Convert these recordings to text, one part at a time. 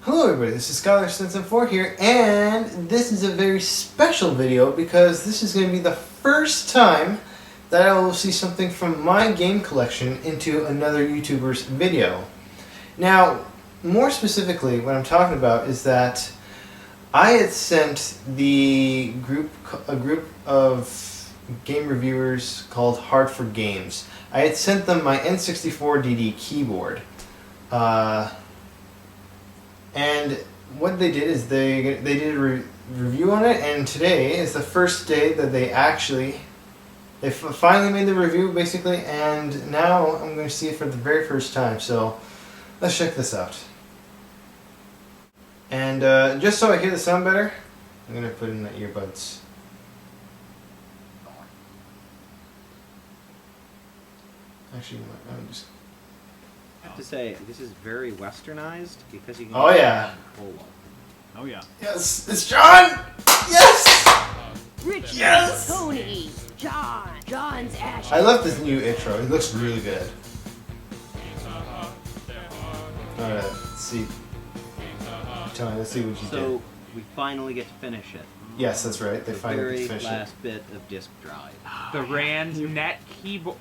Hello everybody, this is Scholar Stinson 4 here, and this is a very special video because this is going to be the first time that I will see something from my game collection into another YouTuber's video. Now, more specifically, what I'm talking about is that I had sent a group of game reviewers called hard4games. I had sent them my N64DD keyboard. And what they did is they did a review on it, and today is the first day that they finally made the review, basically, and now I'm going to see it for the very first time, so let's check this out. And just so I hear the sound better, I'm going to put in the earbuds. Actually, I'm just... I have to say, this is very westernized because you can Oh yeah. Oh yeah. Yes, it's John! Yes! Richie, Yes! Tony, John's Ash. I love this new intro. It looks really good. Alright, let's see. Tony, let's see what you did. So, we finally get to finish it. Yes, that's right. They The finally very finished it. last bit of disk drive. The Rand net keyboard.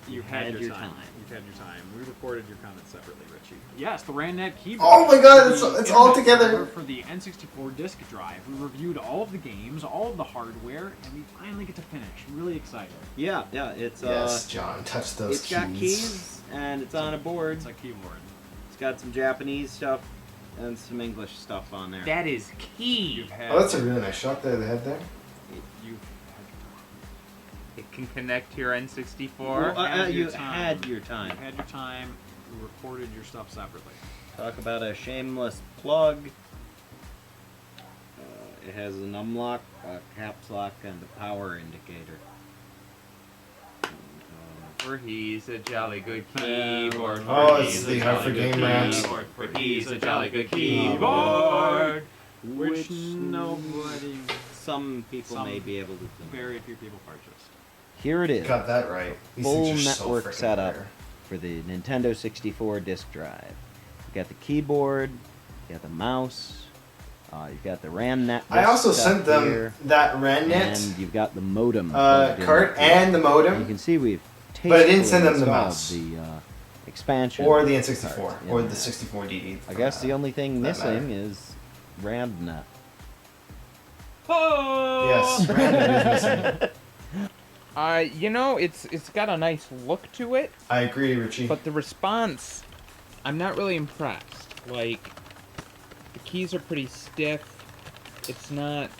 You had your time. You've had your time. We recorded your comments separately, Richie. Yes, the RANDnet keyboard. Oh my god, The it's all internet together! server for the N64 disk drive. We reviewed all of the games, all of the hardware, and we finally get to finish. Really excited. Yeah, it's Yes, John, touch those it's got keys and it's on a board. It's a keyboard. It's got some Japanese stuff and some English stuff on there. That is key. You've had. Oh, that's a really nice shot there they had there. You've It can connect to your N64. Well, you time. had your time. You've had your time. We recorded your stuff separately. Talk about a shameless plug. It has an unlock, a caps lock, and a power indicator. For he's a jolly good keyboard. Oh, For it's he's the a jolly Hard4Game good rant. keyboard. For he's a jolly good keyboard. Which nobody, Some people Some may be able to. very few people purchased. Here it is. Got that right. These Full things are so network freaking setup rare. for the Nintendo 64 disk drive. You got the keyboard, you got the mouse, you've got the RANDnet. I also stuff sent them here, that RANDnet and you've got the modem plugged in cart there. and the You modem, can see we've But I didn't send them the tastefully mouse. installed the expansion or the N64, card in or there. the 64DD. I guess the only thing that matter. missing is RANDnet. Oh! Yes, RANDnet is missing. You know, it's got a nice look to it, I agree, Richie. but the response, I'm not really impressed. Like, the keys are pretty stiff. It's not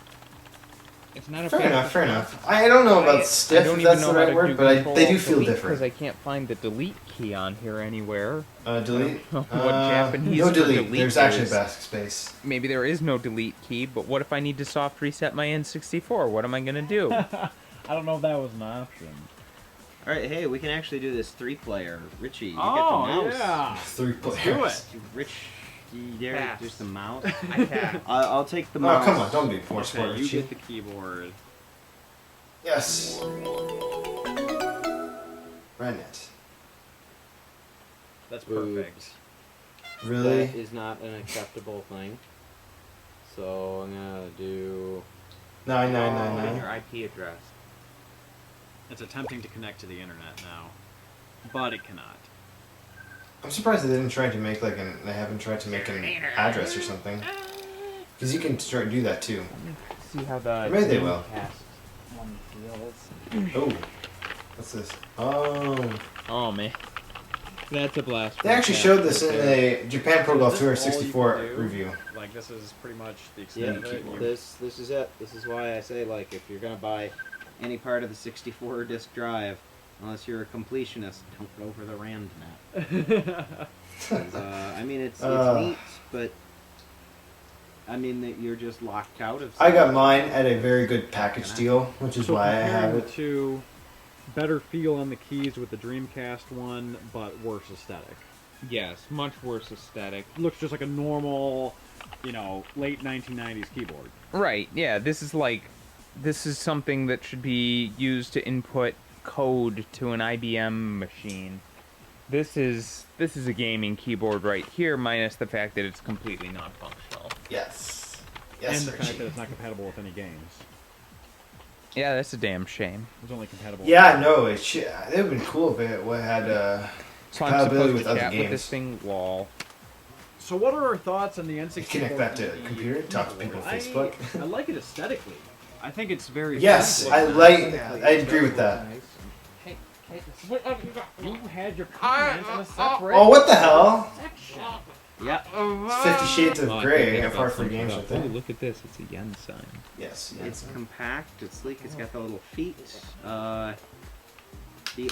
a Fair enough. I don't know about stiff, don't if that's even the know how right to word, do but Control they do Alt feel Delete different. because I can't find the delete key on here anywhere. Delete? I don't know what Japanese no for delete. There's actually is. backspace. Maybe there is no delete key, but what if I need to soft reset my N64? What am I gonna do? I don't know if that was an option. Alright, hey, we can actually do this 3-player. Richie, you Oh, get the mouse. yeah. 3 Let's players. do it. Rich, there, Pass. there's the mouse. I have. I'll take the Oh, mouse. come on, don't be poor Okay, sport, you Richie. get the keyboard. Yes. RANDnet. That's Boo. perfect. Really? That is not an acceptable thing. So I'm gonna do. 9999. Your IP address. It's attempting to connect to the internet now, but it cannot. I'm surprised they didn't try to make like an. They haven't tried to make an address or something. Because you can try to do that too. See how the Maybe they will. Dreamcast one feels. Oh, what's this? Oh, Oh man, that's a blast. they actually showed this in a Japan Pro Golf Is Tour this all you 64 can do? review. Like, this is pretty much the Yeah, extent of it. You- this is it. This is why I say, like, if you're gonna buy any part of the 64 disc drive, unless you're a completionist, don't go for the RANDnet. 'Cause, I mean, it's neat, but I mean that you're just locked out of. I got mine at a very good package deal, which is why I have comparing it. the two, better feel on the keys with the Dreamcast one, but worse aesthetic. Yes, much worse aesthetic. Looks just like a normal, late 1990s keyboard. Right. Yeah. This is something that should be used to input code to an IBM machine. This is a gaming keyboard right here, minus the fact that it's completely non-functional. Yes. Yes, And the fact Richie. that it's not compatible with any games. Yeah, that's a damn shame. It's only compatible. Yeah, no, it would have been cool if it had So I'm compatibility supposed with to other chat with this games. thing. Lol. So what are our thoughts on the N64? Connect back to the computer, talk to people on Facebook. I like it aesthetically. I think it's very. Yes, friendly. I agree with that. Hey, you had your comments on a separate. Oh, what the hell? section. Yeah. It's 50 Shades of Grey. I have hard for games with Oh, it. look at this. It's a yen sign. Yes, It's yes. compact, it's sleek, it's got the little feet. The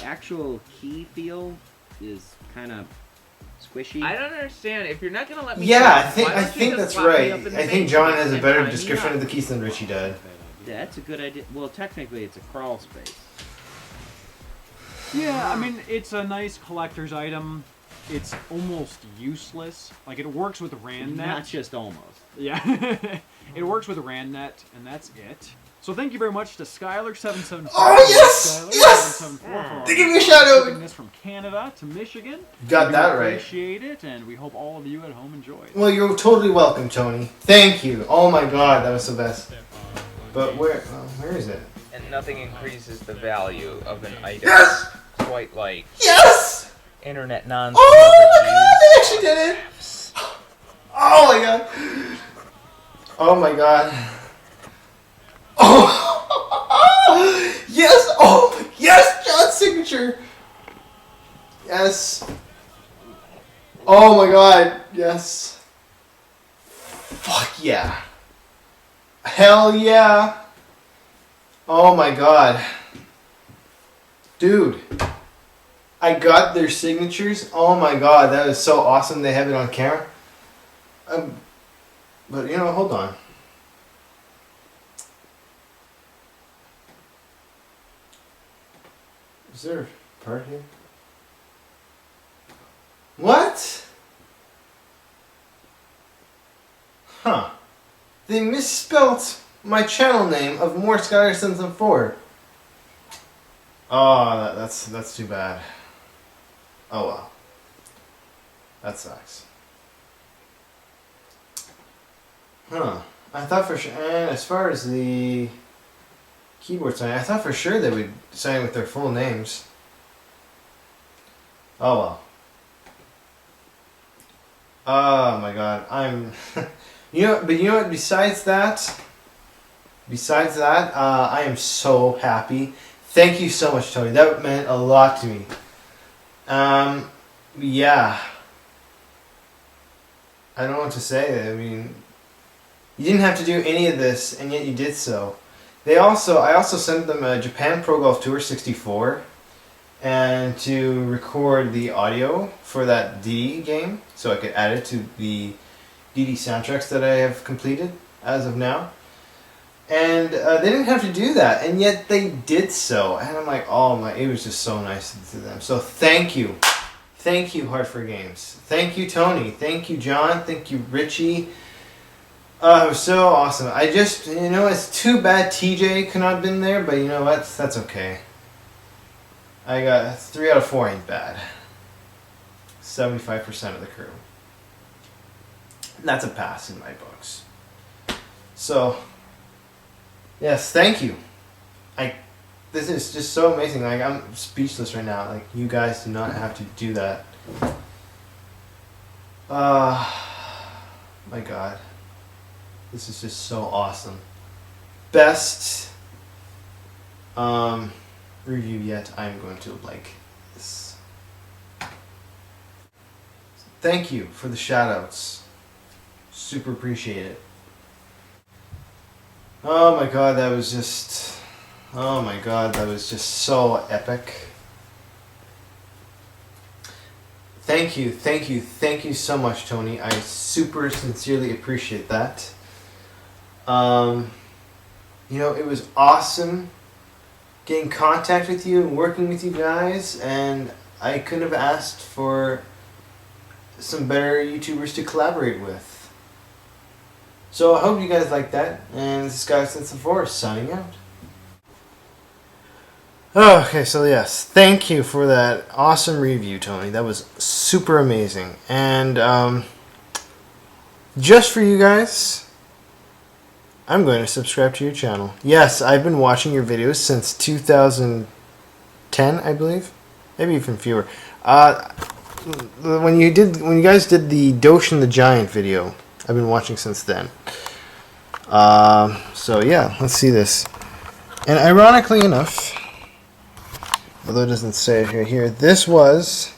actual key feel is kind of squishy. I don't understand. If you're not gonna let me. Yeah, talk, I think why I don't you think just that's lock me right. up in the I think basement John has a and better tie me description up? of the keys than Richie did. That's a good idea. Well, technically, it's a crawl space. Yeah, I mean it's a nice collector's item. It's almost useless. Like it works with RANDnet. Not just almost. Yeah, it works with RANDnet, and that's it. So thank you very much to Skylar774. Oh, yes! Yes! Skylar774 They give me a shout out. shipping this from Canada to Michigan. Got We that right. Appreciate it, and we hope all of you at home enjoy it. Well, you're totally welcome, Tony. Thank you. Oh my God, that was the best. But where is it? And nothing increases the value of an item Yes! quite like Yes! internet nonsense. Oh my God, they actually did it! Oh my God! Oh my God! Oh! Yes! Oh yes! John's signature. Yes. Oh my God! Yes. Fuck yeah! Hell yeah! Oh my God. Dude. I got their signatures. Oh my God, that is so awesome. They have it on camera. But you know, hold on. Is there a part here? What? Huh. They misspelt my channel name of More Skylar Simpson 4. Oh, that's too bad. Oh well. That sucks. Huh. I thought for sure, and as far as the keyboard sign, I thought for sure they would sign with their full names. Oh well. Oh my God, I'm, you know what, besides that, I am so happy. Thank you so much, Tony. That meant a lot to me. Yeah. I don't know what to say. I mean, you didn't have to do any of this, and yet you did so. I also sent them a Japan Pro Golf Tour 64, and to record the audio for that DD game, so I could add it to the DD soundtracks that I have completed as of now. And they didn't have to do that, and yet they did so. And I'm like, oh my, it was just so nice to them. So thank you. Thank you, hard4games. Thank you, Tony. Thank you, John. Thank you, Richie. It was so awesome. I just, it's too bad TJ could not have been there, but you know what? That's okay. I got 3 out of 4 ain't bad. 75% of the crew. That's a pass in my books. So, yes, thank you. This is just so amazing. Like, I'm speechless right now. Like, you guys do not have to do that. My God. This is just so awesome. Best review yet. I'm going to like this. Thank you for the shout-outs. Super appreciate it. Oh my God, that was just... Oh my God, that was just so epic. Thank you, thank you, thank you so much, Tony. I super sincerely appreciate that. It was awesome getting in contact with you and working with you guys, and I couldn't have asked for some better YouTubers to collaborate with. So I hope you guys like that, and this is Skylar Simpson 4 signing out. Okay, so yes, thank you for that awesome review, Tony. That was super amazing. And just for you guys, I'm going to subscribe to your channel. Yes, I've been watching your videos since 2010, I believe, maybe even fewer. When you guys did the Doshin the Giant video, I've been watching since then. So yeah, let's see this. And ironically enough, although it doesn't say it here, this was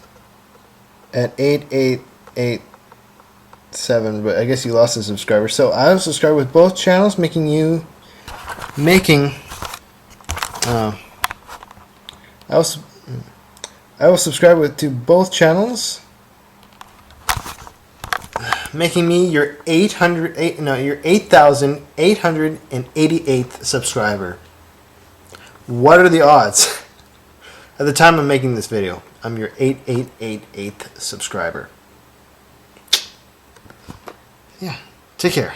at 8887, but I guess you lost a subscriber. So I was subscribed with both channels, I will subscribe to both channels, making me your 8,888th subscriber. What are the odds? At the time I'm making this video, I'm your 8888th subscriber. Yeah, take care.